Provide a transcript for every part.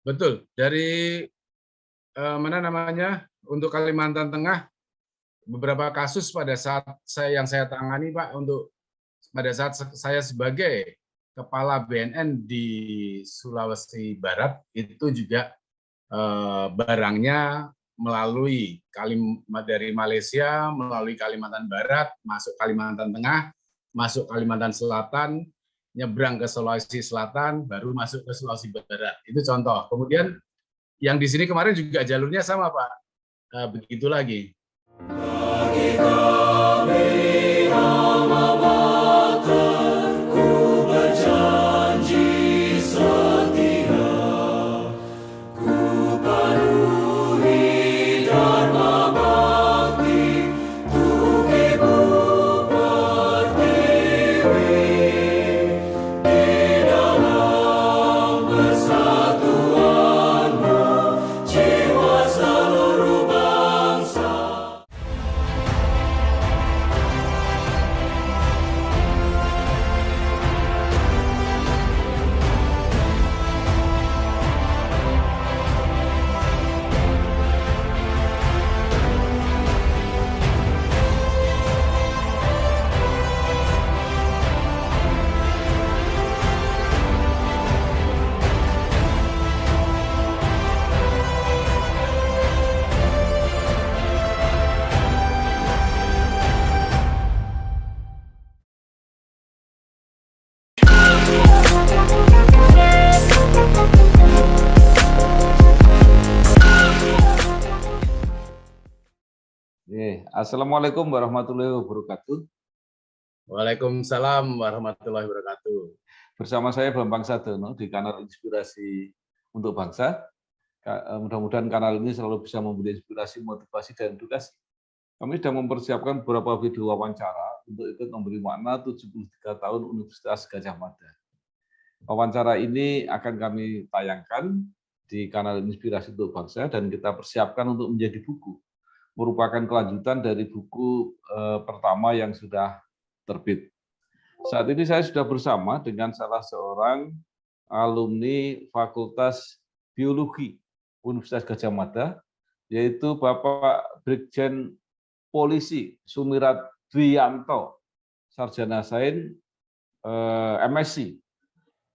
Betul. Dari mana namanya, untuk Kalimantan Tengah, beberapa kasus pada saat saya tangani, Pak, untuk pada saat saya sebagai kepala BNN di Sulawesi Barat, itu juga barangnya melalui dari Malaysia, melalui Kalimantan Barat, masuk Kalimantan Tengah, masuk Kalimantan Selatan, nyebrang ke Sulawesi Selatan, baru masuk ke Sulawesi Barat. Itu contoh. Kemudian yang di sini kemarin juga jalurnya sama, Pak. Begitu lagi. Bagi kami alma mater, ku berjanji setia, ku penuhi dharma bakti untuk Ibu Pertiwi di dalam persatuanmu jiwa seluruh bangsa. Assalamualaikum warahmatullahi wabarakatuh. Waalaikumsalam warahmatullahi wabarakatuh. Bersama saya Bambang Sadono di kanal Inspirasi untuk Bangsa. Mudah-mudahan kanal ini selalu bisa memberi inspirasi, motivasi, dan edukasi. Kami sudah mempersiapkan beberapa video wawancara untuk ikut memberi makna 73 tahun Universitas Gadjah Mada. Wawancara ini akan kami tayangkan di kanal Inspirasi untuk Bangsa dan kita persiapkan untuk menjadi buku. Merupakan kelanjutan dari buku pertama yang sudah terbit. Saat ini saya sudah bersama dengan salah seorang alumni Fakultas Biologi Universitas Gadjah Mada, yaitu Bapak Brigjen Polisi Sumirat Dwianto, Sarjana Sains MSc.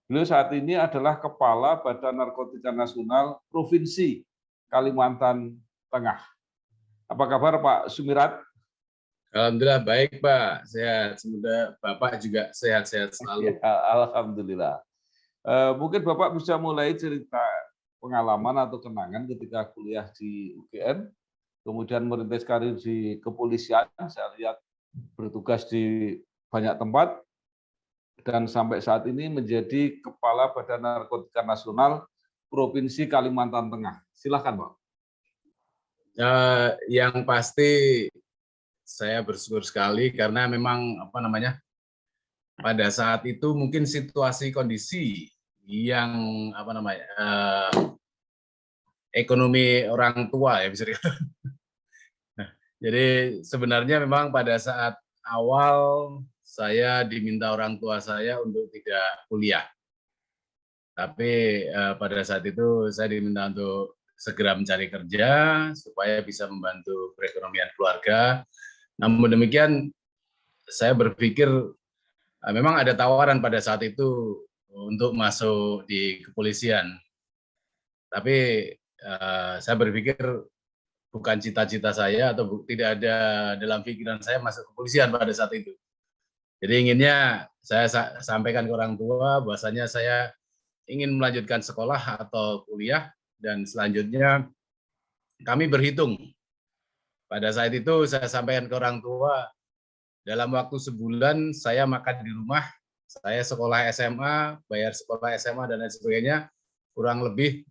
Beliau saat ini adalah Kepala Badan Narkotika Nasional Provinsi Kalimantan Tengah. Apa kabar Pak Sumirat? Alhamdulillah baik Pak, sehat. Semoga Bapak juga sehat-sehat selalu. Ya, alhamdulillah. Mungkin Bapak bisa mulai cerita pengalaman atau kenangan ketika kuliah di UGM, kemudian merintis karir di kepolisian, saya lihat bertugas di banyak tempat, dan sampai saat ini menjadi Kepala Badan Narkotika Nasional Provinsi Kalimantan Tengah. Silakan Pak. Yang pasti saya bersyukur sekali karena memang pada saat itu mungkin situasi kondisi yang ekonomi orang tua ya bisa dikatakan. Jadi sebenarnya memang pada saat awal saya diminta orang tua saya untuk tidak kuliah. Tapi pada saat itu saya diminta untuk segera mencari kerja supaya bisa membantu perekonomian keluarga. Namun demikian, saya berpikir memang ada tawaran pada saat itu untuk masuk di kepolisian. Tapi saya berpikir bukan cita-cita saya atau tidak ada dalam pikiran saya masuk kepolisian pada saat itu. Jadi inginnya saya sampaikan ke orang tua bahwasanya saya ingin melanjutkan sekolah atau kuliah, dan selanjutnya kami berhitung. Pada saat itu saya sampaikan ke orang tua, dalam waktu sebulan saya makan di rumah, saya sekolah SMA, bayar sekolah SMA dan lain sebagainya, kurang lebih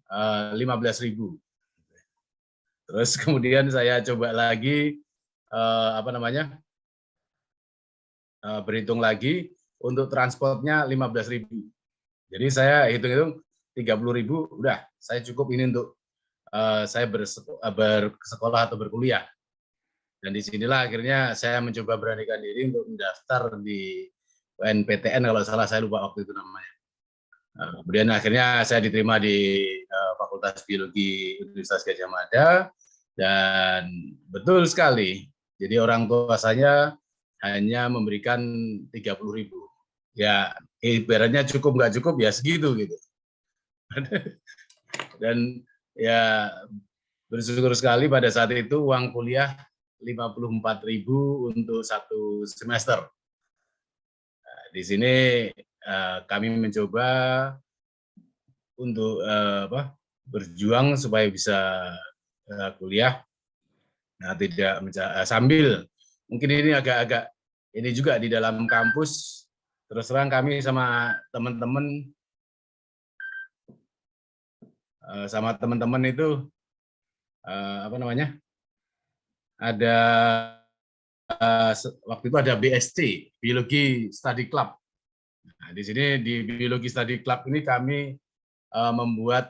15.000. Terus kemudian saya coba lagi berhitung lagi untuk transportnya 15.000. Jadi saya hitung-hitung 30.000, udah saya cukup ini untuk saya bersekolah atau berkuliah. Dan disinilah akhirnya saya mencoba beranikan diri untuk mendaftar di UNPTN kalau salah, saya lupa waktu itu namanya. Kemudian akhirnya saya diterima di Fakultas Biologi Universitas Gadjah Mada, dan betul sekali. Jadi orang tua saya hanya memberikan 30.000. Ya, ibaratnya cukup nggak cukup ya segitu gitu. Dan ya bersyukur sekali pada saat itu uang kuliah 54.000 untuk 1 semester. Nah, di sini kami mencoba untuk berjuang supaya bisa kuliah. Nah, tidak sambil mungkin ini agak-agak ini juga di dalam kampus. Terus terang kami sama teman-teman itu apa namanya, ada waktu itu ada BSC, Biologi Study Club. Nah, di sini di Biologi Study Club ini kami membuat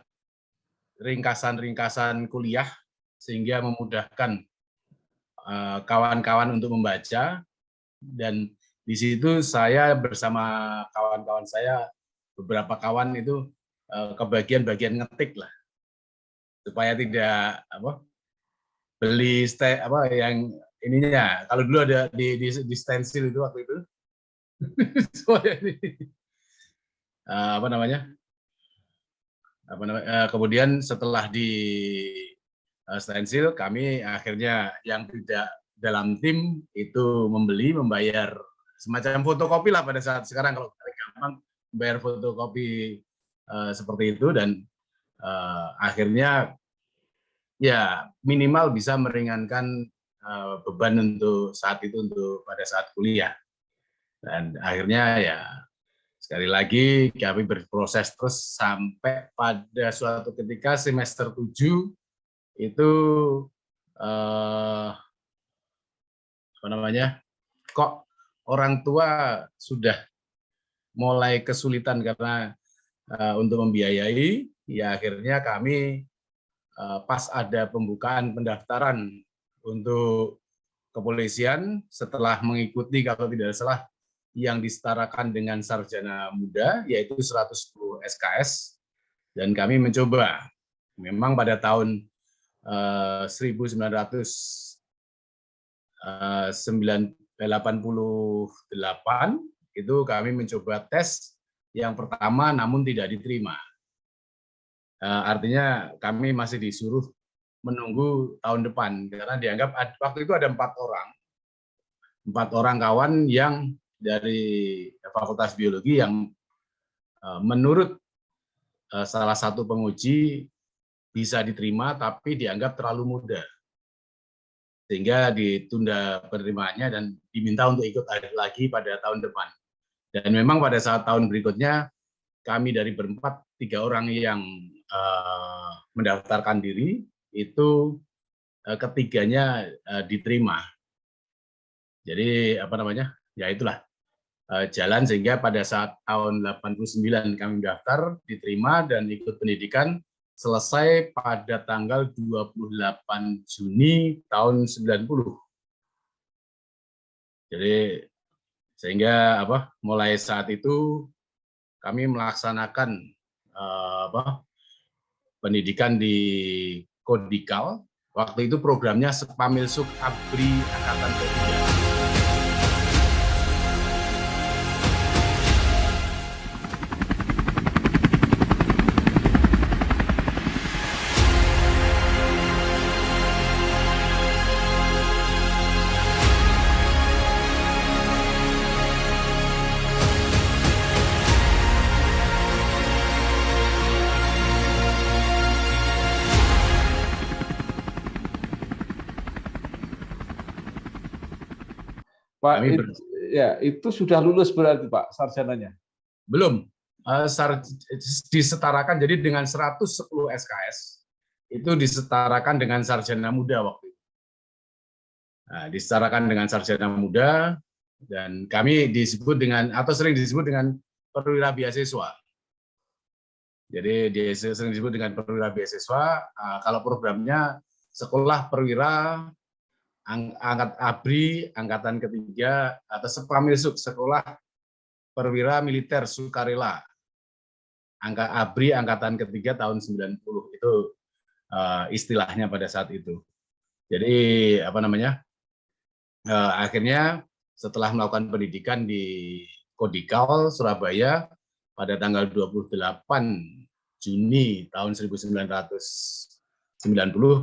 ringkasan-ringkasan kuliah sehingga memudahkan kawan-kawan untuk membaca, dan di situ saya bersama kawan-kawan saya, beberapa kawan itu kebagian bagian ngetik lah, supaya tidak beli yang ininya. Kalau dulu ada di stensil itu waktu itu, apa namanya? Kemudian setelah di stensil, kami akhirnya yang tidak dalam tim itu membayar semacam fotokopi lah pada saat sekarang, kalau gampang bayar fotokopi seperti itu, dan akhirnya ya minimal bisa meringankan beban untuk saat itu, untuk pada saat kuliah. Dan akhirnya ya sekali lagi kami berproses terus sampai pada suatu ketika semester 7 itu apa namanya, kok orang tua sudah mulai kesulitan karena untuk membiayai. Ya akhirnya kami pas ada pembukaan pendaftaran untuk kepolisian, setelah mengikuti kalau tidak salah yang disetarakan dengan sarjana muda, yaitu 110 SKS, dan kami mencoba. Memang pada tahun 1988 itu kami mencoba tes yang pertama, namun tidak diterima. Artinya kami masih disuruh menunggu tahun depan, karena dianggap waktu itu ada 4 orang kawan yang dari Fakultas Biologi yang menurut salah satu penguji bisa diterima, tapi dianggap terlalu muda, sehingga ditunda penerimaannya dan diminta untuk ikut lagi pada tahun depan. Dan memang pada saat tahun berikutnya, kami dari berempat, 3 orang yang mendaftarkan diri, itu ketiganya diterima. Jadi apa namanya, ya itulah jalan, sehingga pada saat tahun 89 kami daftar, diterima dan ikut pendidikan, selesai pada tanggal 28 Juni tahun 90. Jadi sehingga mulai saat itu kami melaksanakan pendidikan di Kodikal. Waktu itu programnya Spamilsuk Abri Angkatan ke-3. Pak, itu sudah lulus berarti Pak sarjananya? Belum. Disetarakan, jadi dengan 110 SKS itu disetarakan dengan sarjana muda waktu itu. Nah, disetarakan dengan sarjana muda, dan kami disebut dengan, atau sering disebut dengan perwira beasiswa. Jadi sering disebut dengan perwira beasiswa. Kalau programnya sekolah perwira angkat ABRI Angkatan ke-3 atau Spamilsuk, sekolah perwira militer sukarela. ABRI angkatan ketiga tahun 90 itu istilahnya pada saat itu. Jadi apa namanya? Akhirnya setelah melakukan pendidikan di Kodikal Surabaya pada tanggal 28 Juni tahun 1990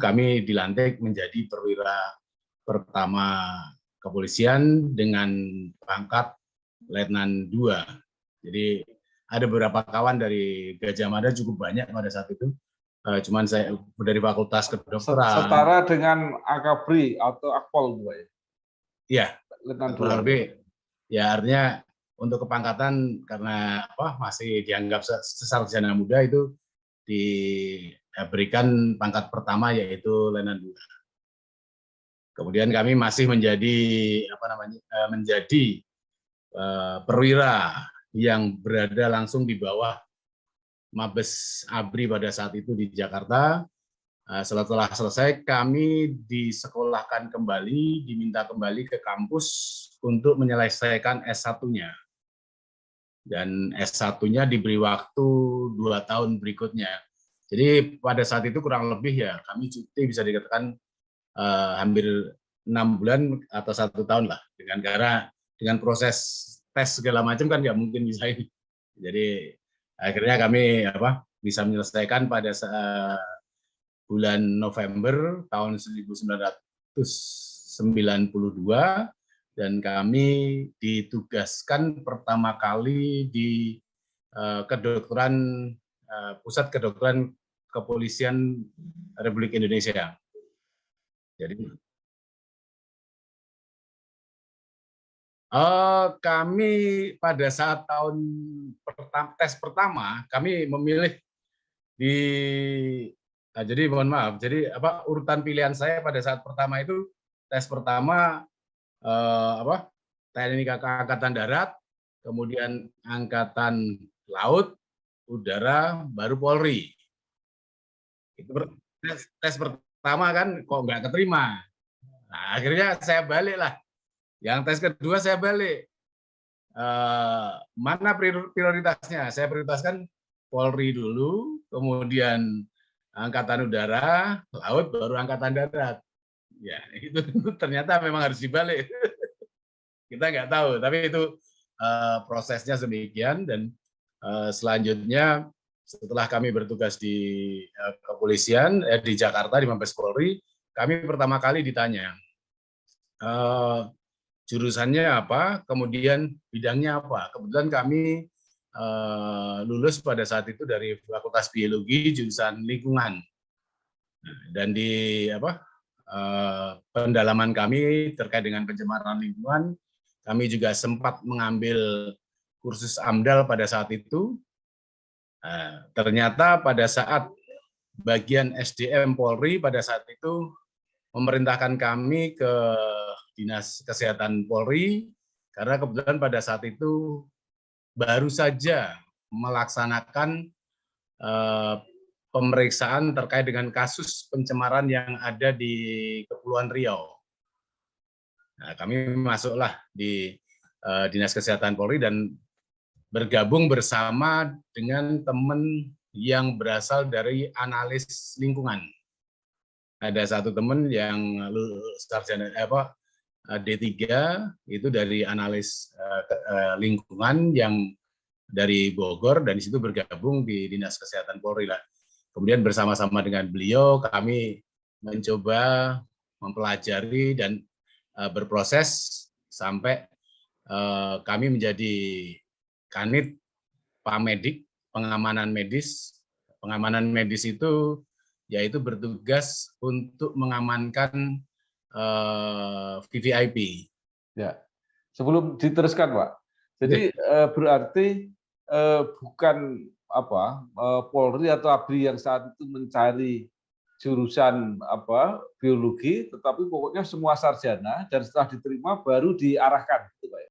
kami dilantik menjadi perwira pertama kepolisian dengan pangkat Letnan 2. Jadi ada beberapa kawan dari Gajah Mada cukup banyak pada saat itu. Cuman saya dari Fakultas Kedokteran. Setara dengan Akabri atau Akpol, Pak ya? Iya, Letnan kurang 2. lebih. Ya artinya untuk kepangkatan karena masih dianggap sarjana muda itu diberikan pangkat pertama yaitu Letnan 2. Kemudian kami masih menjadi perwira yang berada langsung di bawah Mabes ABRI pada saat itu di Jakarta. Setelah selesai, kami disekolahkan kembali, diminta kembali ke kampus untuk menyelesaikan S1-nya. Dan S1-nya diberi waktu 2 tahun berikutnya. Jadi pada saat itu kurang lebih ya, kami cuti bisa dikatakan hampir 6 bulan atau 1 tahun lah. Dengan proses tes segala macam kan nggak mungkin bisa ini. Jadi akhirnya kami bisa menyelesaikan pada bulan November tahun 1992 dan kami ditugaskan pertama kali di kedokteran Pusat Kedokteran Kepolisian Republik Indonesia. Jadi kami pada saat tes pertama kami memilih jadi mohon maaf, jadi urutan pilihan saya pada saat pertama itu tes pertama TNI Angkatan Darat, kemudian Angkatan Laut, Udara, baru Polri. Itu tes pertama kan kok nggak keterima. Nah, akhirnya saya balik lah. Yang tes kedua saya balik. Mana prioritasnya? Saya prioritaskan Polri dulu, kemudian Angkatan Udara, Laut, baru Angkatan Darat. Ya, itu ternyata memang harus dibalik. Kita nggak tahu, tapi itu prosesnya demikian. Dan selanjutnya setelah kami bertugas di kepolisian di Jakarta di Mabes Polri, kami pertama kali ditanya jurusannya apa, kemudian bidangnya apa. Kebetulan kami lulus pada saat itu dari Fakultas Biologi jurusan lingkungan. Dan di pendalaman kami terkait dengan pencemaran lingkungan, kami juga sempat mengambil kursus AMDAL pada saat itu. Ternyata pada saat bagian SDM Polri pada saat itu memerintahkan kami ke Dinas Kesehatan Polri, karena kebetulan pada saat itu baru saja melaksanakan pemeriksaan terkait dengan kasus pencemaran yang ada di Kepulauan Riau. Nah, kami masuklah di Dinas Kesehatan Polri dan bergabung bersama dengan teman yang berasal dari analis lingkungan. Ada satu teman yang sarjana D3 itu dari analis lingkungan yang dari Bogor, dan di situ bergabung di Dinas Kesehatan Polri lah. Kemudian bersama-sama dengan beliau kami mencoba mempelajari dan berproses sampai kami menjadi Kanit Pamedik, pengamanan medis. Pengamanan medis itu yaitu bertugas untuk mengamankan VVIP. Ya, sebelum diteruskan, Pak. Jadi berarti bukan Polri atau ABRI yang saat itu mencari jurusan biologi, tetapi pokoknya semua sarjana dan setelah diterima baru diarahkan, gitu, Pak.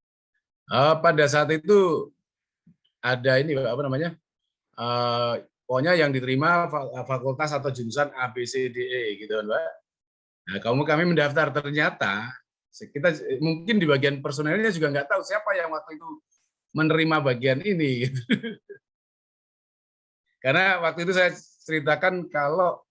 Pada saat itu ada ini pokoknya yang diterima fakultas atau jurusan A, B, C, D, E gitu kan, Pak. Nah, kami mendaftar, ternyata kita mungkin di bagian personelnya juga nggak tahu siapa yang waktu itu menerima bagian ini. Gitu. Karena waktu itu saya ceritakan kalau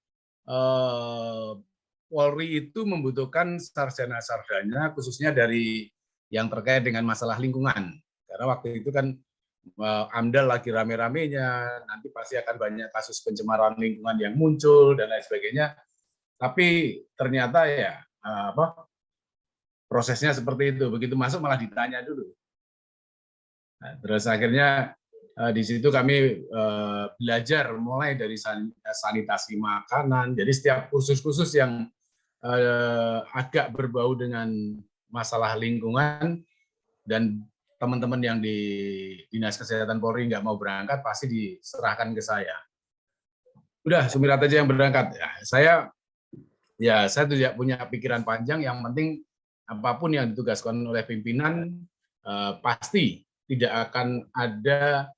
Polri itu membutuhkan sarjana-sarjana khususnya dari yang terkait dengan masalah lingkungan. Karena waktu itu kan AMDAL lagi rame-ramenya, nanti pasti akan banyak kasus pencemaran lingkungan yang muncul dan lain sebagainya. Tapi ternyata ya prosesnya seperti itu. Begitu masuk malah ditanya dulu. Nah, terus akhirnya di situ kami belajar mulai dari sanitasi makanan. Jadi setiap kursus-kursus yang agak berbau dengan masalah lingkungan dan teman-teman yang di Dinas Kesehatan Polri nggak mau berangkat pasti diserahkan ke saya. Udah, Sumirat aja yang berangkat. Saya tidak punya pikiran panjang. Yang penting apapun yang ditugaskan oleh pimpinan pasti tidak akan ada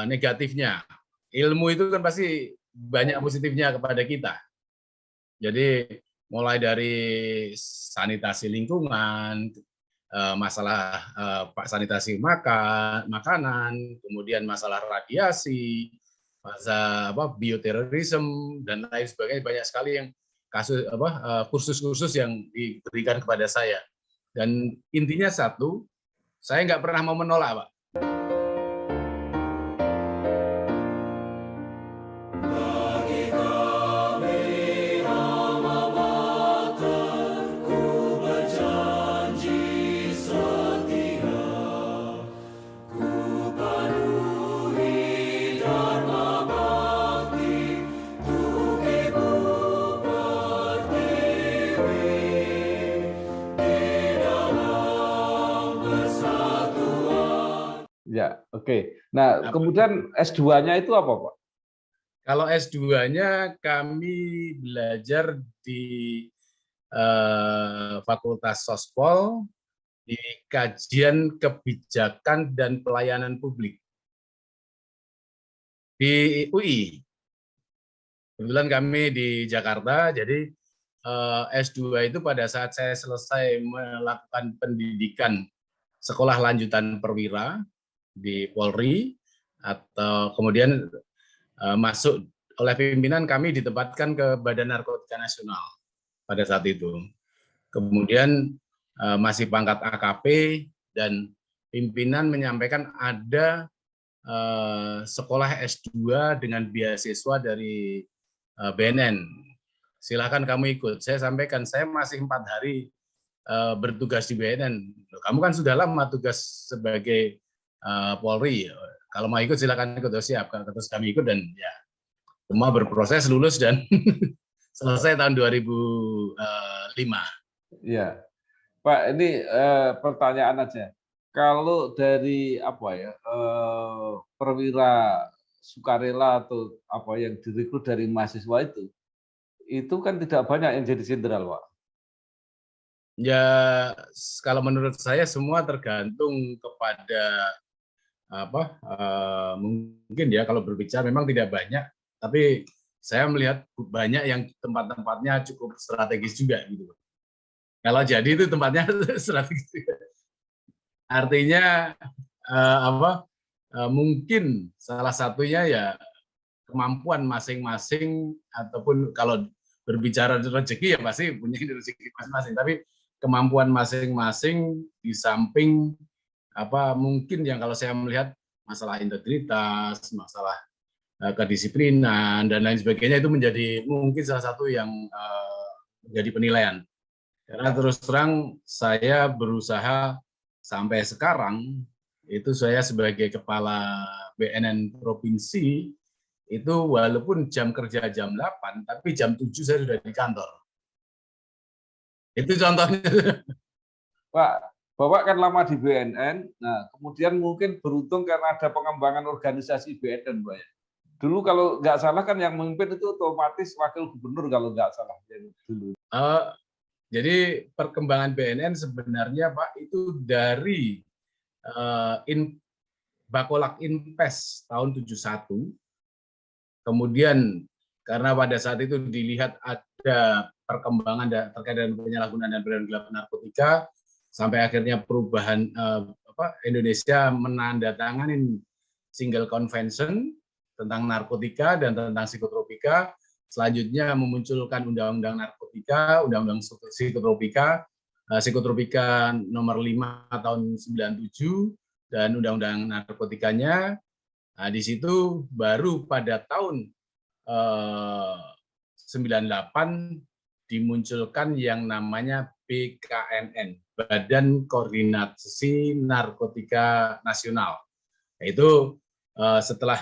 negatifnya. Ilmu itu kan pasti banyak positifnya kepada kita. Jadi mulai dari sanitasi lingkungan, masalah sanitasi makanan, kemudian masalah radiasi, masalah bioterorisme dan lain sebagainya, banyak sekali yang kasus kursus-kursus yang diberikan kepada saya. Dan intinya satu, saya nggak pernah mau menolak, Pak. Ya, oke. Nah, kemudian S2-nya itu apa, Pak? Kalau S2-nya kami belajar di Fakultas Sospol di kajian kebijakan dan pelayanan publik di UI. Kebetulan kami di Jakarta, jadi S2 itu pada saat saya selesai melakukan pendidikan sekolah lanjutan perwira di Polri, atau kemudian masuk oleh pimpinan kami ditempatkan ke Badan Narkotika Nasional pada saat itu. Kemudian masih pangkat AKP dan pimpinan menyampaikan ada sekolah S2 dengan beasiswa dari BNN. Silakan kamu ikut. Saya sampaikan, saya masih 4 hari bertugas di BNN. Kamu kan sudah lama tugas sebagai Polri. Kalau mau ikut silakan ikut. Oh, siap. Terus kami ikut dan ya semua berproses, lulus dan selesai tahun 2005. Ya, Pak, ini pertanyaan aja. Kalau dari perwira sukarela atau apa yang direkrut dari mahasiswa itu kan tidak banyak yang jadi jenderal, Pak. Ya, kalau menurut saya semua tergantung kepada mungkin ya, kalau berbicara memang tidak banyak, tapi saya melihat banyak yang tempat-tempatnya cukup strategis juga gitu. Kalau jadi itu tempatnya strategis juga. Artinya mungkin salah satunya ya kemampuan masing-masing, ataupun kalau berbicara rezeki ya pasti punya rezeki masing-masing, tapi kemampuan masing-masing di samping mungkin yang kalau saya melihat masalah integritas, masalah kedisiplinan dan lain sebagainya itu menjadi mungkin salah satu yang menjadi penilaian. Karena terus terang saya berusaha sampai sekarang itu saya sebagai kepala BNN provinsi itu walaupun jam kerja jam 8 tapi jam 7 saya sudah di kantor. Itu contohnya. Pak, Bapak kan lama di BNN, nah kemudian mungkin beruntung karena ada pengembangan organisasi BNN, Pak ya. Dulu kalau nggak salah kan yang memimpin itu otomatis wakil gubernur kalau nggak salah dulu. Jadi perkembangan BNN sebenarnya Pak itu dari Bakolak Inpes tahun 71. Kemudian karena pada saat itu dilihat ada perkembangan terkait dengan penyalahgunaan dan peredaran gelap narkotika, sampai akhirnya perubahan Indonesia menandatangani single convention tentang narkotika dan tentang psikotropika. Selanjutnya memunculkan undang-undang narkotika, undang-undang psikotropika, psikotropika nomor 5 tahun 97 dan undang-undang narkotikanya. Nah, di situ baru pada tahun 98 dimunculkan yang namanya BKNN, Badan Koordinasi Narkotika Nasional. Yaitu setelah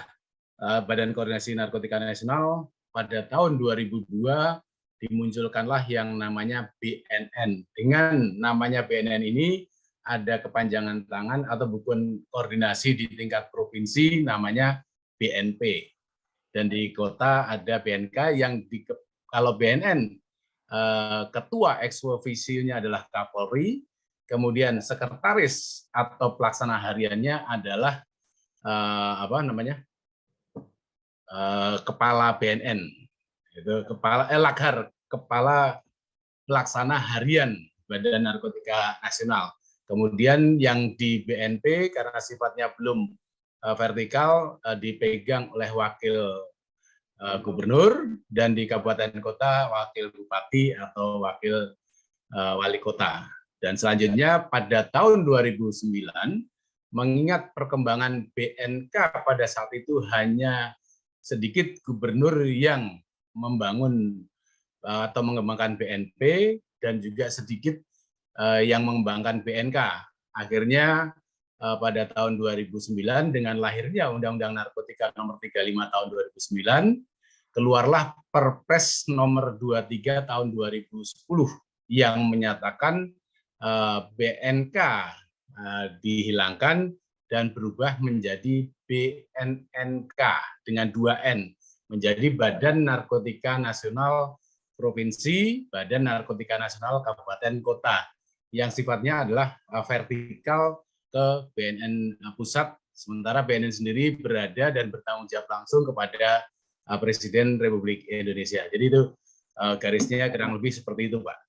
Badan Koordinasi Narkotika Nasional pada tahun 2002 dimunculkanlah yang namanya BNN. Dengan namanya BNN ini ada kepanjangan tangan atau bukan koordinasi di tingkat provinsi namanya BNP. Dan di kota ada BNK yang kalau BNN ketua ex officio-nya adalah Kapolri, kemudian sekretaris atau pelaksana hariannya adalah kepala BNN, itu Lakhar, kepala pelaksana harian Badan Narkotika Nasional. Kemudian yang di BNP karena sifatnya belum vertikal dipegang oleh wakil gubernur, dan di kabupaten kota wakil bupati atau wakil wali kota. Dan selanjutnya pada tahun 2009, mengingat perkembangan BNK pada saat itu hanya sedikit gubernur yang membangun atau mengembangkan BNP dan juga sedikit yang mengembangkan BNK. Akhirnya pada tahun 2009 dengan lahirnya Undang-Undang Narkotika nomor 35 tahun 2009, keluarlah Perpres nomor 23 tahun 2010 yang menyatakan BNK dihilangkan dan berubah menjadi BNNK dengan 2N, menjadi Badan Narkotika Nasional Provinsi, Badan Narkotika Nasional Kabupaten Kota, yang sifatnya adalah vertikal ke BNN pusat, sementara BNN sendiri berada dan bertanggung jawab langsung kepada Presiden Republik Indonesia. Jadi itu garisnya kurang lebih seperti itu, Pak.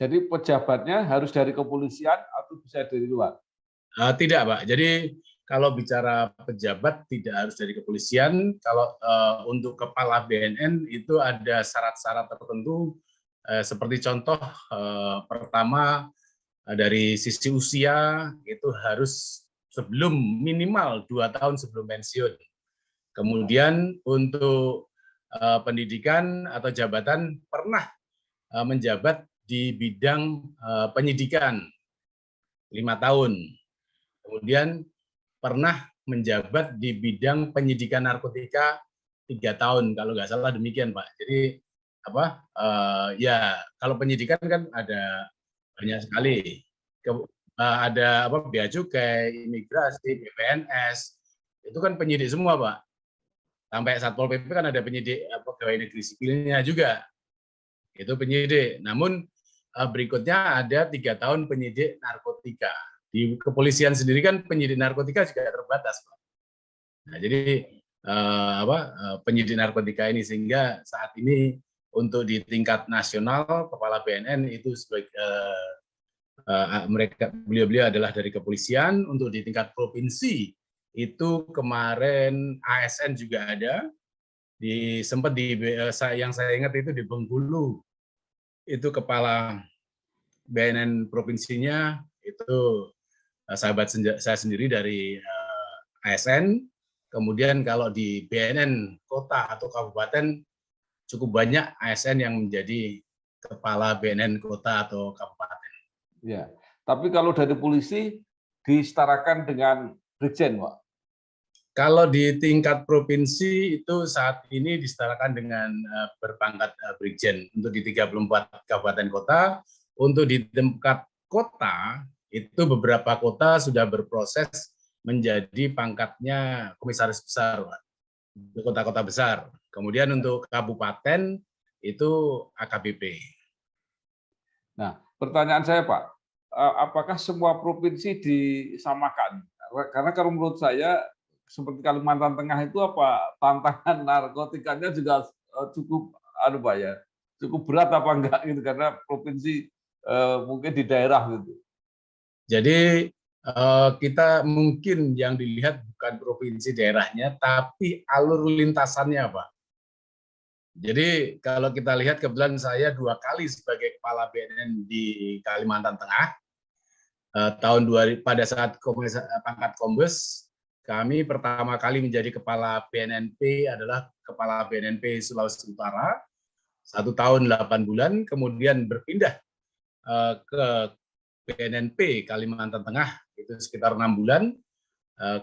Jadi pejabatnya harus dari kepolisian atau bisa dari luar? Tidak, Pak. Jadi kalau bicara pejabat tidak harus dari kepolisian. Kalau untuk kepala BNN itu ada syarat-syarat tertentu. Seperti contoh pertama dari sisi usia itu harus minimal 2 tahun sebelum pensiun. Kemudian untuk pendidikan atau jabatan pernah menjabat di bidang penyidikan 5 tahun. Kemudian pernah menjabat di bidang penyidikan narkotika 3 tahun, kalau nggak salah demikian, Pak. Jadi ya kalau penyidikan kan ada banyak sekali. Ada bea cukai, imigrasi, BPNS, itu kan penyidik semua, Pak. Sampai Satpol PP kan ada penyidik pegawai negeri sipilnya juga. Itu penyidik. Namun berikutnya ada 3 tahun penyidik narkotika. Di kepolisian sendiri kan penyidik narkotika juga terbatas, Pak. Nah, jadi penyidik narkotika ini, sehingga saat ini untuk di tingkat nasional kepala BNN itu sebagai beliau adalah dari kepolisian. Untuk di tingkat provinsi itu kemarin ASN juga ada. Sempat yang saya ingat itu di Bengkulu, itu kepala BNN provinsinya itu sahabat saya sendiri dari ASN. Kemudian kalau di BNN kota atau kabupaten cukup banyak ASN yang menjadi kepala BNN kota atau kabupaten. Ya, tapi kalau dari polisi disetarakan dengan Brigjen, Pak? Kalau di tingkat provinsi itu saat ini disetarakan dengan berpangkat Brigjen untuk di 34 kabupaten kota. Untuk di tingkat kota itu beberapa kota sudah berproses menjadi pangkatnya komisaris besar, Pak. untuk kota-kota besar. Kemudian untuk kabupaten itu AKBP. Nah, pertanyaan saya Pak, apakah semua provinsi disamakan? Karena kalau menurut saya seperti Kalimantan Tengah itu apa tantangan narkotikanya juga cukup Pak ya, cukup berat apa enggak gitu karena provinsi mungkin di daerah gitu. Jadi kita mungkin yang dilihat bukan provinsi daerahnya, tapi alur lintasannya, Pak. Jadi kalau kita lihat, kebetulan saya 2 kali sebagai kepala BNN di Kalimantan Tengah. Pada saat pangkat Kombes, kami pertama kali menjadi kepala BNNP adalah kepala BNNP Sulawesi Utara, 1 tahun 8 bulan, kemudian berpindah ke BNNP Kalimantan Tengah, itu sekitar 6 bulan.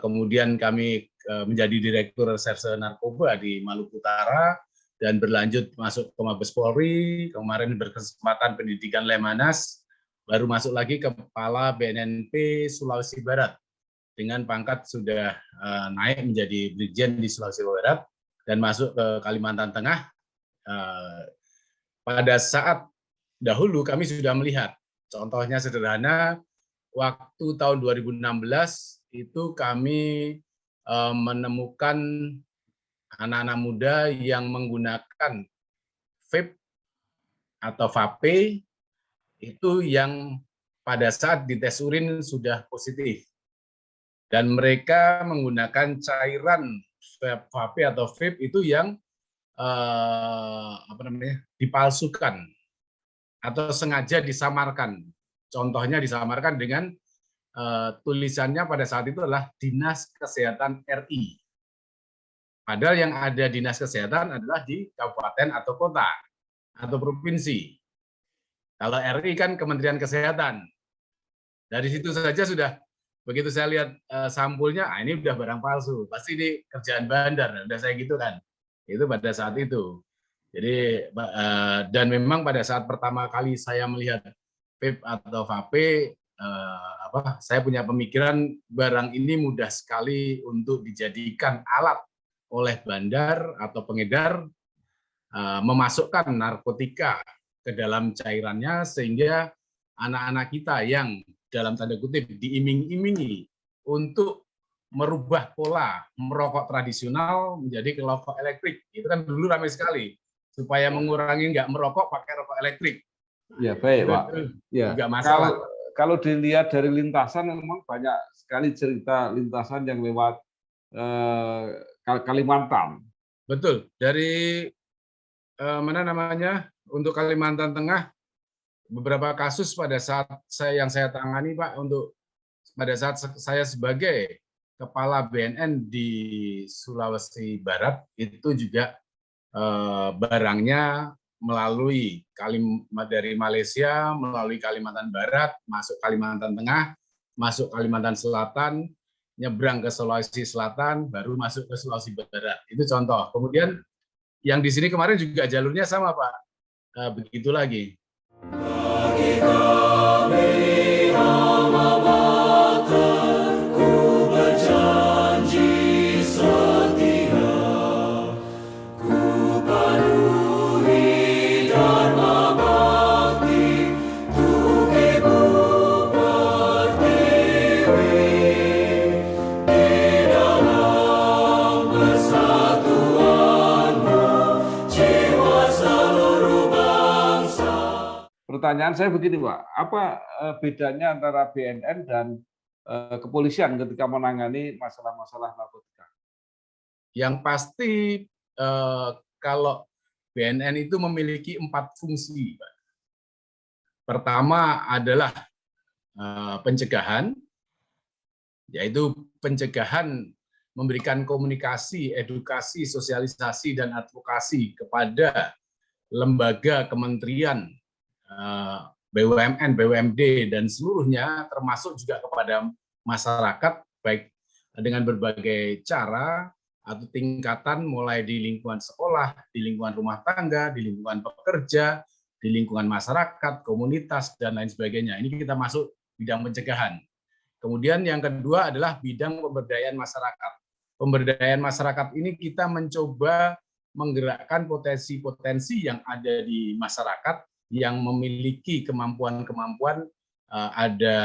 Kemudian kami menjadi Direktur Reserse Narkoba di Maluku Utara, dan berlanjut masuk ke Mabes Polri, kemarin berkesempatan pendidikan Lemhanas, baru masuk lagi ke Kepala BNNP Sulawesi Barat, dengan pangkat sudah naik menjadi Brigjen di Sulawesi Barat, dan masuk ke Kalimantan Tengah. Pada saat dahulu kami sudah melihat, contohnya sederhana, waktu tahun 2016 itu kami menemukan anak-anak muda yang menggunakan vape atau vape itu yang pada saat dites urin sudah positif. Dan mereka menggunakan cairan vape atau vape itu yang dipalsukan atau sengaja disamarkan. Contohnya disamarkan dengan tulisannya pada saat itu adalah Dinas Kesehatan RI. Padahal yang ada Dinas Kesehatan adalah di kabupaten atau kota atau provinsi. Kalau RI kan Kementerian Kesehatan. Dari situ saja sudah, begitu saya lihat sampulnya, ini udah barang palsu. Pasti ini kerjaan bandar, udah saya gitu kan. Itu pada saat itu. Jadi dan memang pada saat pertama kali saya melihat vape atau vape, saya punya pemikiran barang ini mudah sekali untuk dijadikan alat oleh bandar atau pengedar memasukkan narkotika ke dalam cairannya, sehingga anak-anak kita yang dalam tanda kutip diiming-imingi untuk merubah pola merokok tradisional menjadi ke rokok elektrik. Itu kan dulu ramai sekali, supaya mengurangi nggak merokok pakai rokok elektrik. Ya baik Pak. Ya, nggak masalah. Kalau dilihat dari lintasan, memang banyak sekali cerita lintasan yang lewat Kalimantan. Betul. Dari untuk Kalimantan Tengah, beberapa kasus pada saat yang saya tangani, Pak, untuk pada saat saya sebagai kepala BNN di Sulawesi Barat, itu juga barangnya melalui dari Malaysia, melalui Kalimantan Barat, masuk Kalimantan Tengah, masuk Kalimantan Selatan, nyebrang ke Sulawesi Selatan, baru masuk ke Sulawesi Barat. Itu contoh. Kemudian yang di sini kemarin juga jalurnya sama, Pak. Begitu lagi. Bagi kami alma mater, ku berjanji setia, ku penuhi dharma bakti, untuk Ibu Pertiwi, di dalam persatuanmu, jiwa seluruh bangsa. Pertanyaan saya begini, Pak, apa bedanya antara BNN dan kepolisian ketika menangani masalah-masalah narkotika? Yang pasti kalau BNN itu memiliki 4 fungsi, Pak. Pertama adalah pencegahan, yaitu pencegahan memberikan komunikasi, edukasi, sosialisasi, dan advokasi kepada lembaga, kementerian, BUMN, BUMD, dan seluruhnya, termasuk juga kepada masyarakat, baik dengan berbagai cara atau tingkatan, mulai di lingkungan sekolah, di lingkungan rumah tangga, di lingkungan pekerja, di lingkungan masyarakat, komunitas, dan lain sebagainya. Ini kita masuk bidang pencegahan. Kemudian yang kedua adalah bidang pemberdayaan masyarakat. pemberdayaan masyarakat ini kita mencoba menggerakkan potensi-potensi yang ada di masyarakat yang memiliki kemampuan-kemampuan, ada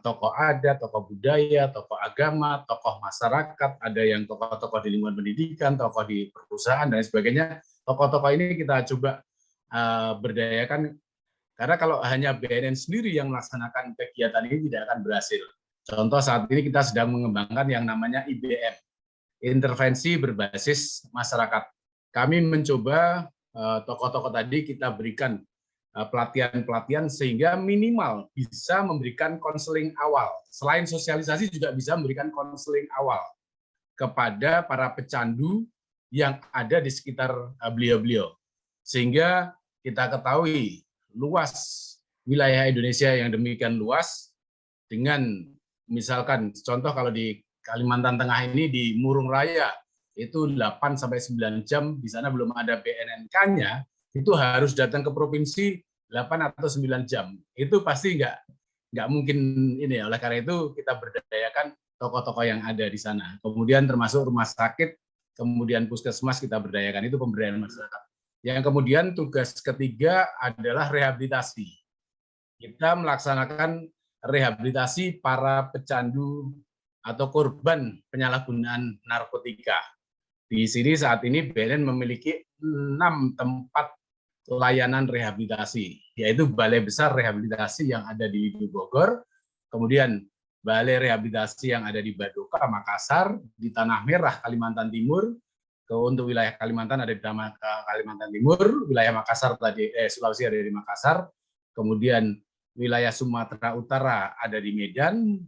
tokoh adat, tokoh budaya, tokoh agama, tokoh masyarakat, ada yang tokoh-tokoh di lingkungan pendidikan, tokoh di perusahaan dan sebagainya. Tokoh-tokoh ini kita coba berdayakan, karena kalau hanya BNN sendiri yang melaksanakan kegiatan ini tidak akan berhasil. Contoh saat ini kita sedang mengembangkan yang namanya IBM, intervensi berbasis masyarakat. Kami mencoba tokoh-tokoh tadi kita berikan pelatihan-pelatihan sehingga minimal bisa memberikan konseling awal. Selain sosialisasi juga bisa memberikan konseling awal kepada para pecandu yang ada di sekitar beliau-beliau. Sehingga kita ketahui luas wilayah Indonesia yang demikian luas, dengan misalkan contoh kalau di Kalimantan Tengah ini di Murung Raya itu 8-9 jam, di sana belum ada BNNK-nya, itu harus datang ke provinsi 8 atau 9 jam. Itu pasti nggak mungkin ini ya. Oleh karena itu kita berdayakan tokoh-tokoh yang ada di sana. Kemudian termasuk rumah sakit, kemudian puskesmas kita berdayakan, itu pemberdayaan masyarakat. Yang kemudian tugas ketiga adalah rehabilitasi. Kita melaksanakan rehabilitasi para pecandu atau korban penyalahgunaan narkotika. Di sini saat ini BNN memiliki 6 tempat layanan rehabilitasi, yaitu Balai Besar Rehabilitasi yang ada di Bogor, kemudian Balai Rehabilitasi yang ada di Badoka, Makassar, di Tanah Merah, Kalimantan Timur. Untuk wilayah Kalimantan ada di Kalimantan Timur, wilayah Makassar tadi Sulawesi ada di Makassar, kemudian wilayah Sumatera Utara ada di Medan,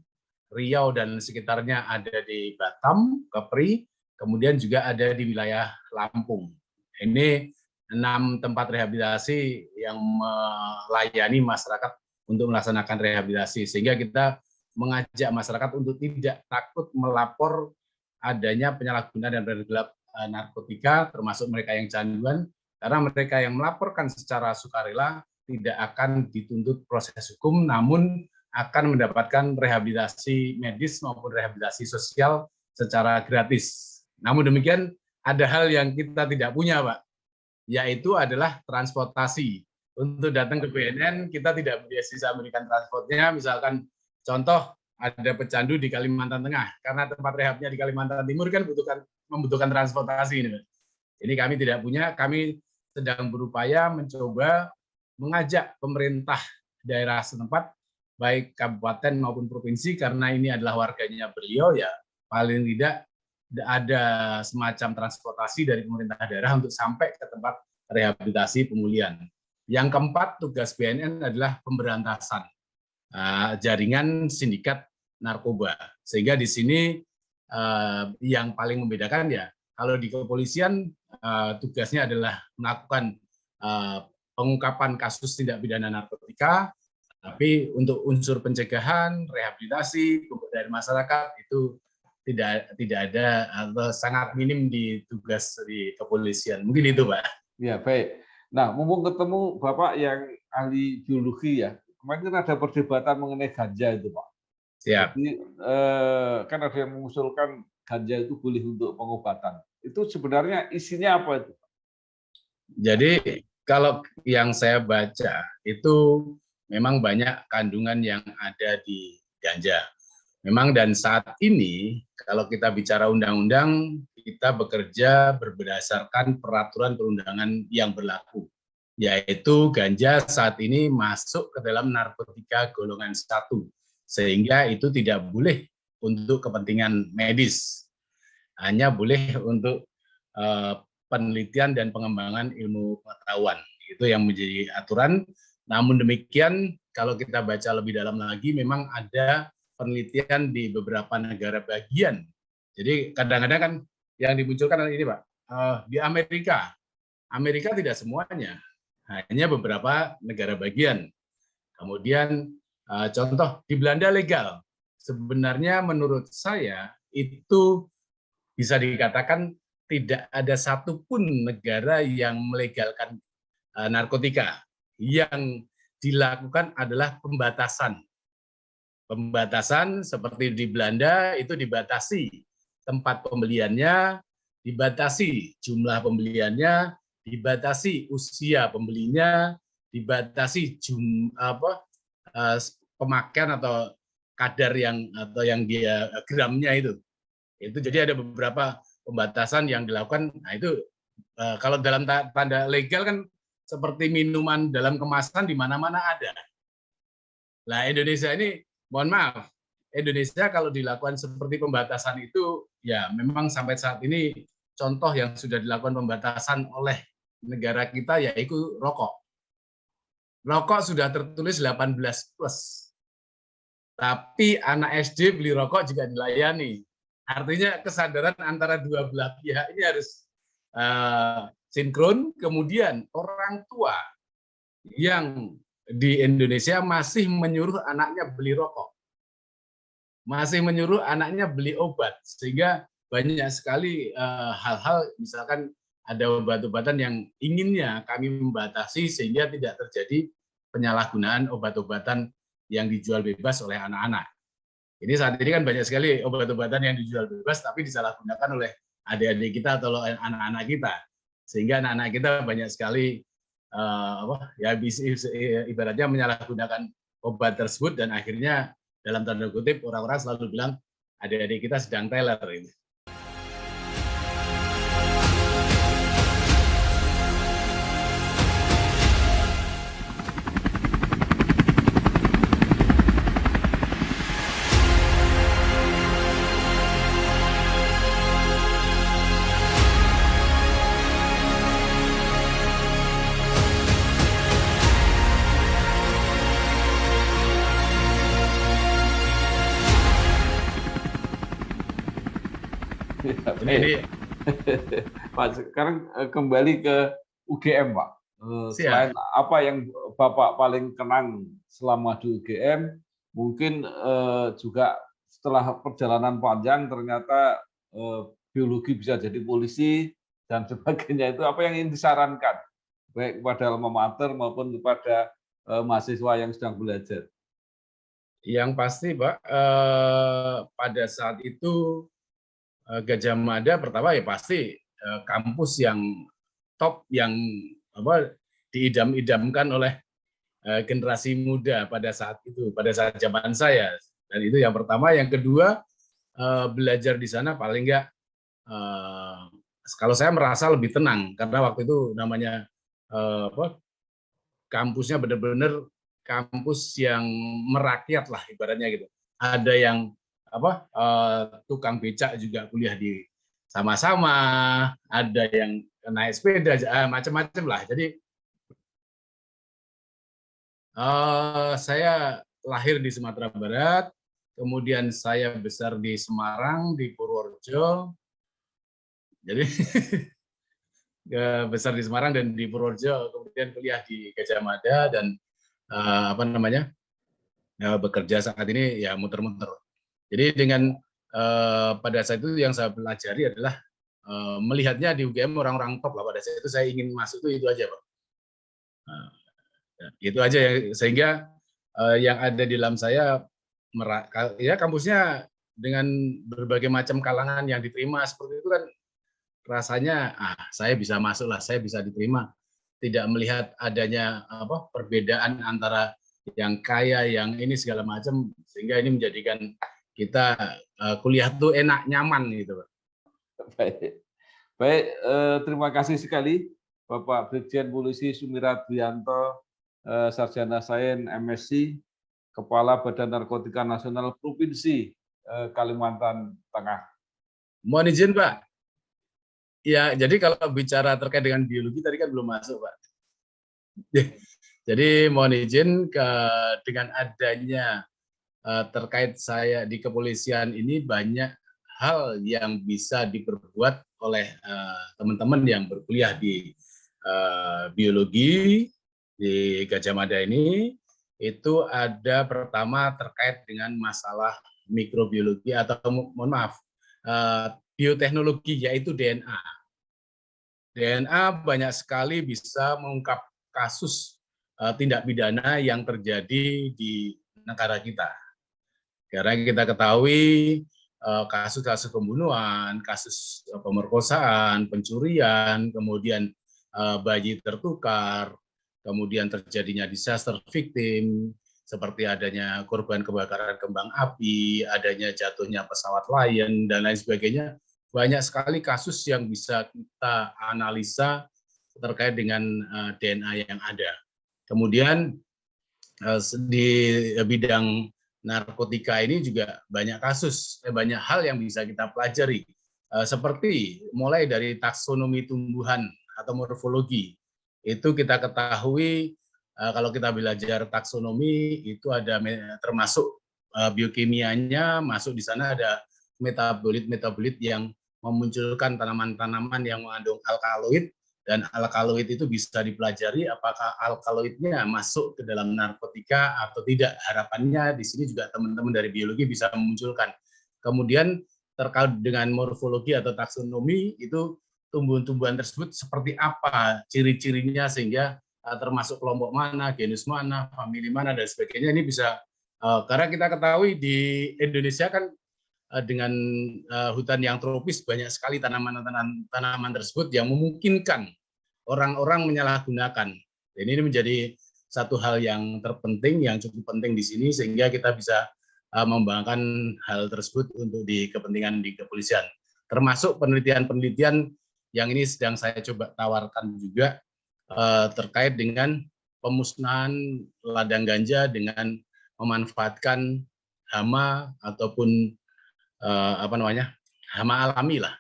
Riau dan sekitarnya ada di Batam, Kepri, kemudian juga ada di wilayah Lampung. Ini 6 tempat rehabilitasi yang melayani masyarakat untuk melaksanakan rehabilitasi, sehingga kita mengajak masyarakat untuk tidak takut melapor adanya penyalahgunaan dan gelap narkotika, termasuk mereka yang canduan, karena mereka yang melaporkan secara sukarela tidak akan dituntut proses hukum, namun akan mendapatkan rehabilitasi medis maupun rehabilitasi sosial secara gratis. Namun demikian, ada hal yang kita tidak punya, Pak, yaitu adalah transportasi. Untuk datang ke BNN, kita tidak bisa memberikan transportnya, misalkan contoh, ada pecandu di Kalimantan Tengah, karena tempat rehabnya di Kalimantan Timur kan membutuhkan transportasi ini. Ini kami tidak punya, kami sedang berupaya mencoba mengajak pemerintah daerah setempat, baik kabupaten maupun provinsi, karena ini adalah warganya beliau, ya paling tidak ada semacam transportasi dari pemerintah daerah untuk sampai ke tempat rehabilitasi pemulihan. Yang keempat, tugas BNN adalah pemberantasan jaringan sindikat narkoba. Sehingga di sini yang paling membedakan ya, kalau di kepolisian tugasnya adalah melakukan pengungkapan kasus tindak pidana narkotika, tapi untuk unsur pencegahan, rehabilitasi, pemberdayaan masyarakat itu tidak ada atau sangat minim di tugas di kepolisian. Mungkin itu, Pak. Ya, baik. Nah, mumpung ketemu Bapak yang ahli biologi ya, kemarin kan ada perdebatan mengenai ganja itu, Pak. Siap. Jadi kan ada yang mengusulkan ganja itu boleh untuk pengobatan. Itu sebenarnya isinya apa itu? Jadi kalau yang saya baca itu memang banyak kandungan yang ada di ganja. Memang dan saat ini kalau kita bicara undang-undang, kita bekerja berdasarkan peraturan perundangan yang berlaku, yaitu ganja saat ini masuk ke dalam narkotika golongan 1, sehingga itu tidak boleh untuk kepentingan medis, hanya boleh untuk penelitian dan pengembangan ilmu pengetahuan. Itu yang menjadi aturan. Namun demikian, kalau kita baca lebih dalam lagi, memang ada penelitian di beberapa negara bagian. Jadi kadang-kadang kan yang dimunculkan adalah ini, Pak, di Amerika tidak semuanya, hanya beberapa negara bagian. Kemudian contoh di Belanda legal. Sebenarnya menurut saya itu bisa dikatakan tidak ada satupun negara yang melegalkan narkotika. Yang dilakukan adalah pembatasan. Pembatasan seperti di Belanda itu dibatasi tempat pembeliannya, dibatasi jumlah pembeliannya, dibatasi usia pembelinya, dibatasi pemakaian atau kadar yang dia gramnya itu. Itu jadi ada beberapa pembatasan yang dilakukan. Nah itu kalau dalam tanda legal kan seperti minuman dalam kemasan di mana-mana ada. Nah Indonesia ini, mohon maaf, Indonesia kalau dilakukan seperti pembatasan itu, ya memang sampai saat ini contoh yang sudah dilakukan pembatasan oleh negara kita yaitu rokok. Rokok sudah tertulis 18+. Tapi anak SD beli rokok juga dilayani. Artinya kesadaran antara dua belah pihak ini harus sinkron. Kemudian orang tua yang di Indonesia masih menyuruh anaknya beli rokok, masih menyuruh anaknya beli obat, sehingga banyak sekali hal-hal, misalkan ada obat-obatan yang inginnya kami membatasi sehingga tidak terjadi penyalahgunaan obat-obatan yang dijual bebas oleh anak-anak. Ini saat ini kan banyak sekali obat-obatan yang dijual bebas tapi disalahgunakan oleh adik-adik kita atau anak-anak kita, sehingga anak-anak kita banyak sekali ibaratnya menyalahgunakan obat tersebut, dan akhirnya dalam tanda kutip orang-orang selalu bilang adik-adik kita sedang teler ini. Ini Pak, sekarang kembali ke UGM, Pak. Selain apa yang Bapak paling kenang selama di UGM, mungkin juga setelah perjalanan panjang ternyata biologi bisa jadi polisi dan sebagainya, itu apa yang ingin disarankan baik kepada alma mater maupun kepada mahasiswa yang sedang belajar? Yang pasti, Pak, pada saat itu Gajah Mada pertama ya pasti kampus yang top, yang diidam-idamkan oleh generasi muda pada saat itu, pada saat zaman saya. Dan itu yang pertama. Yang kedua, belajar di sana paling enggak, kalau saya merasa lebih tenang karena waktu itu namanya kampusnya benar-benar kampus yang merakyat lah ibaratnya gitu. Ada yang tukang becak juga kuliah di sama-sama, ada yang naik sepeda, macam-macam lah. Jadi saya lahir di Sumatera Barat, kemudian saya besar di Semarang, di Purworejo. Jadi besar di Semarang dan di Purworejo, kemudian kuliah di Gajah Mada, dan bekerja saat ini ya muter-muter. Jadi dengan pada saat itu yang saya pelajari adalah melihatnya di UGM orang-orang top lah. Pada saat itu saya ingin masuk itu aja, Pak. Itu aja ya, sehingga yang ada di dalam saya ya kampusnya dengan berbagai macam kalangan yang diterima seperti itu kan, rasanya saya bisa masuk lah, saya bisa diterima, tidak melihat adanya perbedaan antara yang kaya, yang ini segala macam, sehingga ini menjadikan kita kuliah tuh enak, nyaman gitu, Pak. Baik, terima kasih sekali Bapak Brigjen Polisi Sumiradrianto, Sarjana Sains MSc, Kepala Badan Narkotika Nasional Provinsi Kalimantan Tengah. Mohon izin, Pak. Ya, jadi kalau bicara terkait dengan biologi tadi kan belum masuk, Pak. Jadi mohon izin dengan adanya terkait saya di kepolisian ini, banyak hal yang bisa diperbuat oleh teman-teman yang berkuliah di biologi di Gajah Mada ini. Itu ada pertama terkait dengan masalah mikrobiologi atau mohon maaf bioteknologi, yaitu DNA. DNA banyak sekali bisa mengungkap kasus tindak pidana yang terjadi di negara kita. Karena kita ketahui kasus-kasus pembunuhan, kasus pemerkosaan, pencurian, kemudian bayi tertukar, kemudian terjadinya disaster victim, seperti adanya korban kebakaran kembang api, adanya jatuhnya pesawat Lion, dan lain sebagainya. Banyak sekali kasus yang bisa kita analisa terkait dengan DNA yang ada. Kemudian di bidang narkotika ini juga banyak kasus, banyak hal yang bisa kita pelajari. Seperti mulai dari taksonomi tumbuhan atau morfologi. Itu kita ketahui kalau kita belajar taksonomi itu ada termasuk biokimianya, masuk di sana ada metabolit-metabolit yang memunculkan tanaman-tanaman yang mengandung alkaloid, dan alkaloid itu bisa dipelajari apakah alkaloidnya masuk ke dalam narkotika atau tidak. Harapannya di sini juga teman-teman dari biologi bisa memunculkan. Kemudian terkait dengan morfologi atau taksonomi, itu tumbuhan-tumbuhan tersebut seperti apa ciri-cirinya sehingga termasuk kelompok mana, genus mana, famili mana, dan sebagainya. Ini bisa karena kita ketahui di Indonesia kan dengan hutan yang tropis banyak sekali tanaman tersebut yang memungkinkan orang-orang menyalahgunakan. Dan ini menjadi satu hal yang terpenting, yang cukup penting di sini, sehingga kita bisa mengembangkan hal tersebut untuk di kepentingan di kepolisian. Termasuk penelitian-penelitian yang ini sedang saya coba tawarkan juga terkait dengan pemusnahan ladang ganja dengan memanfaatkan hama ataupun hama alami lah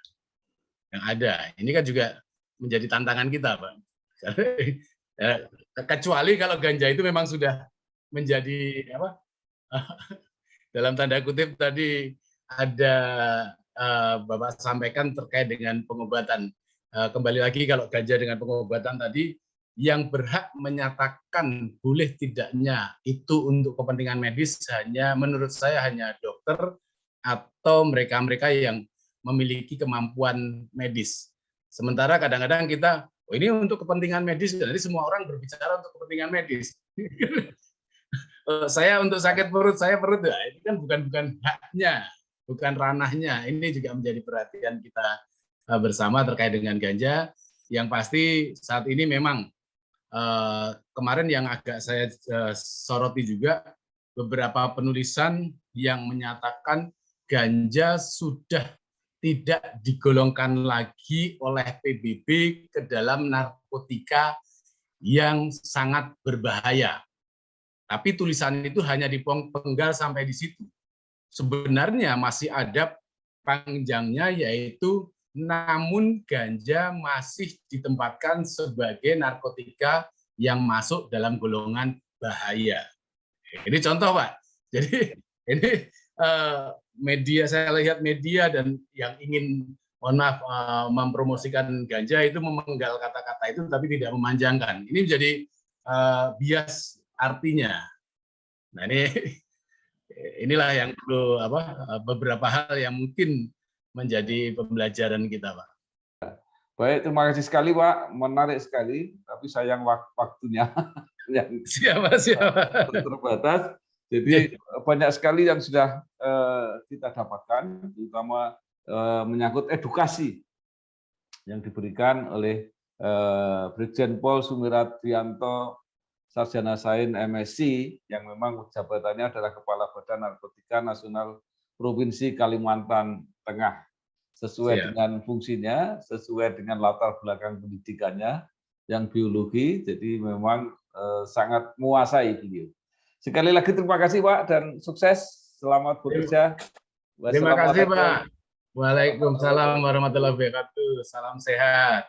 yang ada. Ini kan juga menjadi tantangan kita, Pak. Kecuali kalau ganja itu memang sudah menjadi dalam tanda kutip tadi ada Bapak sampaikan terkait dengan pengobatan. Kembali lagi kalau ganja dengan pengobatan tadi, yang berhak menyatakan boleh tidaknya itu untuk kepentingan medis hanya menurut saya hanya dokter atau mereka-mereka yang memiliki kemampuan medis. Sementara kadang-kadang kita, oh ini untuk kepentingan medis, jadi semua orang berbicara untuk kepentingan medis. Saya untuk sakit perut, saya perut, ya, ini kan bukan haknya, bukan ranahnya. Ini juga menjadi perhatian kita bersama terkait dengan ganja. Yang pasti saat ini memang kemarin yang agak saya soroti juga beberapa penulisan yang menyatakan ganja sudah tidak digolongkan lagi oleh PBB ke dalam narkotika yang sangat berbahaya. Tapi tulisan itu hanya dipenggal sampai di situ. Sebenarnya masih ada panjangnya, yaitu namun ganja masih ditempatkan sebagai narkotika yang masuk dalam golongan bahaya. Ini contoh, Pak. Jadi ini media, saya lihat media dan yang ingin mempromosikan ganja itu memenggal kata-kata itu tapi tidak memanjangkan. Ini menjadi bias artinya. Nah, inilah yang perlu beberapa hal yang mungkin menjadi pembelajaran kita, Pak. Baik, terima kasih sekali, Pak. Menarik sekali, tapi sayang waktunya yang terbatas. Jadi banyak sekali yang sudah kita dapatkan, terutama menyangkut edukasi yang diberikan oleh Brigjen Pol Sumiradrianto, Sarjana Sains MSc, yang memang jabatannya adalah Kepala Badan Narkotika Nasional Provinsi Kalimantan Tengah. Sesuai dengan fungsinya, sesuai dengan latar belakang pendidikannya yang biologi, jadi memang sangat menguasai beliau. Sekali lagi terima kasih, Pak, dan sukses. Selamat bekerja. Terima kasih, Pak. Waalaikumsalam warahmatullahi wabarakatuh. Salam sehat.